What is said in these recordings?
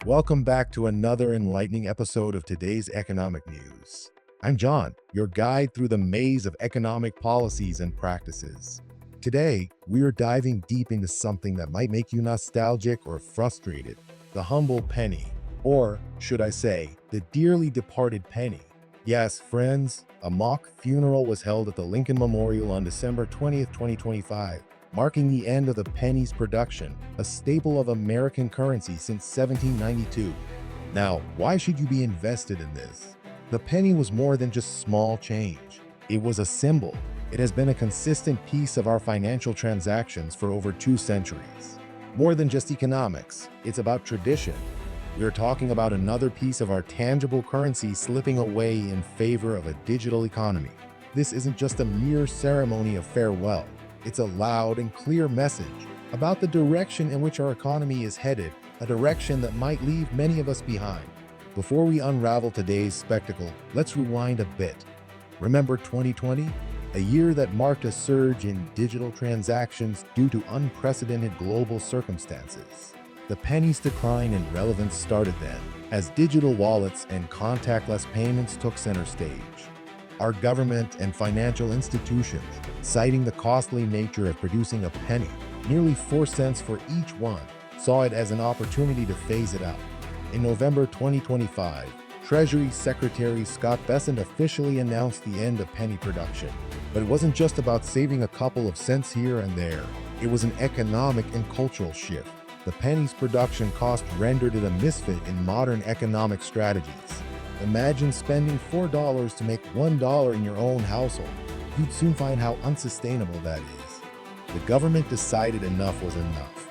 Welcome back to another enlightening episode of today's economic news. I'm John, your guide through the maze of economic policies and practices. Today, we are diving deep into something that might make you nostalgic or frustrated: the humble penny. Or, should I say, the dearly departed penny. Yes, friends, a mock funeral was held at the Lincoln Memorial on December 20th, 2025, marking the end of the penny's production, a staple of American currency since 1792. Now, why should you be invested in this? The penny was more than just small change. It was a symbol. It has been a consistent piece of our financial transactions for over 2 centuries. More than just economics, it's about tradition. We're talking about another piece of our tangible currency slipping away in favor of a digital economy. This isn't just a mere ceremony of farewell. It's a loud and clear message about the direction in which our economy is headed, a direction that might leave many of us behind. Before we unravel today's spectacle, let's rewind a bit. Remember 2020? A year that marked a surge in digital transactions due to unprecedented global circumstances. The penny's decline in relevance started then, as digital wallets and contactless payments took center stage. Our government and financial institutions, citing the costly nature of producing a penny, nearly 4 cents for each one, saw it as an opportunity to phase it out. In November 2025, Treasury Secretary Scott Bessent officially announced the end of penny production. But it wasn't just about saving a couple of cents here and there. It was an economic and cultural shift. The penny's production cost rendered it a misfit in modern economic strategies. Imagine spending $4 to make $1 in your own household. You'd soon find how unsustainable that is. The government decided enough was enough.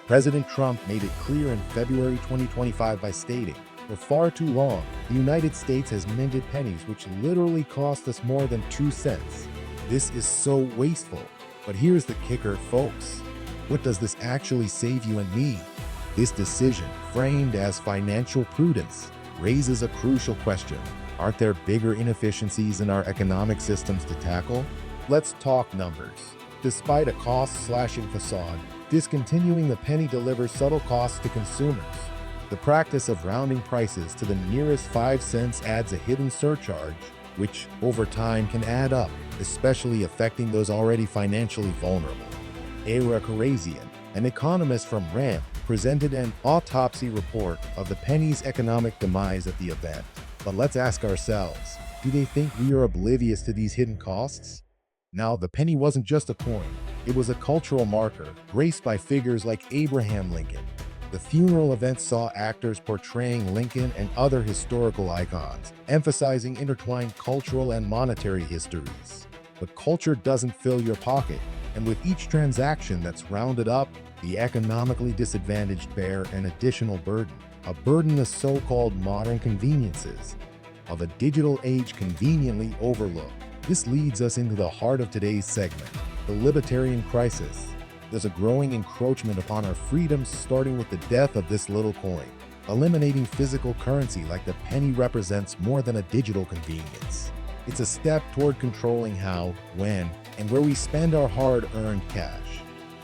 President Trump made it clear in February 2025 by stating, "For far too long, the United States has minted pennies which literally cost us more than 2 cents. This is so wasteful." But here's the kicker, folks. What does this actually save you and me? This decision, framed as financial prudence, raises a crucial question. Aren't there bigger inefficiencies in our economic systems to tackle? Let's talk numbers. Despite a cost-slashing facade, discontinuing the penny delivers subtle costs to consumers. The practice of rounding prices to the nearest 5 cents adds a hidden surcharge, which over time can add up, especially affecting those already financially vulnerable. Ira Karazian, an economist from RAM, presented an autopsy report of the penny's economic demise at the event. But let's ask ourselves, do they think we are oblivious to these hidden costs? Now, the penny wasn't just a coin. It was a cultural marker, graced by figures like Abraham Lincoln. The funeral event saw actors portraying Lincoln and other historical icons, emphasizing intertwined cultural and monetary histories. But culture doesn't fill your pocket, and with each transaction that's rounded up, the economically disadvantaged bear an additional burden, a burden the so-called modern conveniences of a digital age conveniently overlooked. This leads us into the heart of today's segment, the libertarian crisis. There's a growing encroachment upon our freedoms, starting with the death of this little coin. Eliminating physical currency like the penny represents more than a digital convenience. It's a step toward controlling how, when, and where we spend our hard-earned cash.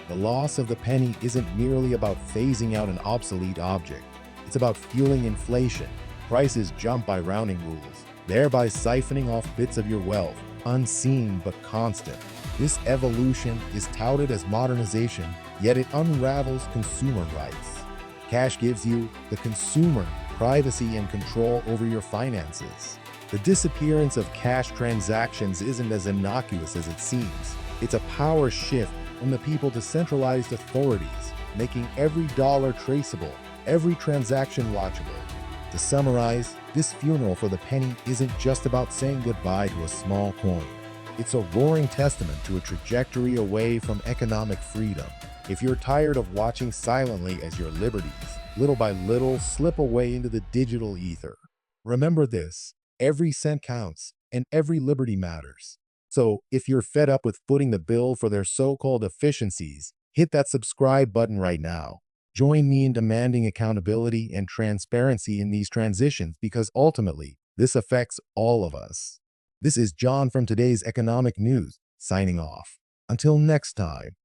The loss of the penny isn't merely about phasing out an obsolete object. It's about fueling inflation. Prices jump by rounding rules, thereby siphoning off bits of your wealth, unseen but constant. This evolution is touted as modernization, yet it unravels consumer rights. Cash gives you, the consumer, privacy and control over your finances. The disappearance of cash transactions isn't as innocuous as it seems. It's a power shift from the people to centralized authorities, making every dollar traceable, every transaction watchable. To summarize, this funeral for the penny isn't just about saying goodbye to a small coin. It's a roaring testament to a trajectory away from economic freedom. If you're tired of watching silently as your liberties, little by little, slip away into the digital ether, remember this: every cent counts, and every liberty matters. So, if you're fed up with footing the bill for their so-called efficiencies, hit that subscribe button right now. Join me in demanding accountability and transparency in these transitions, because ultimately, this affects all of us. This is John from today's Economic News, signing off. Until next time.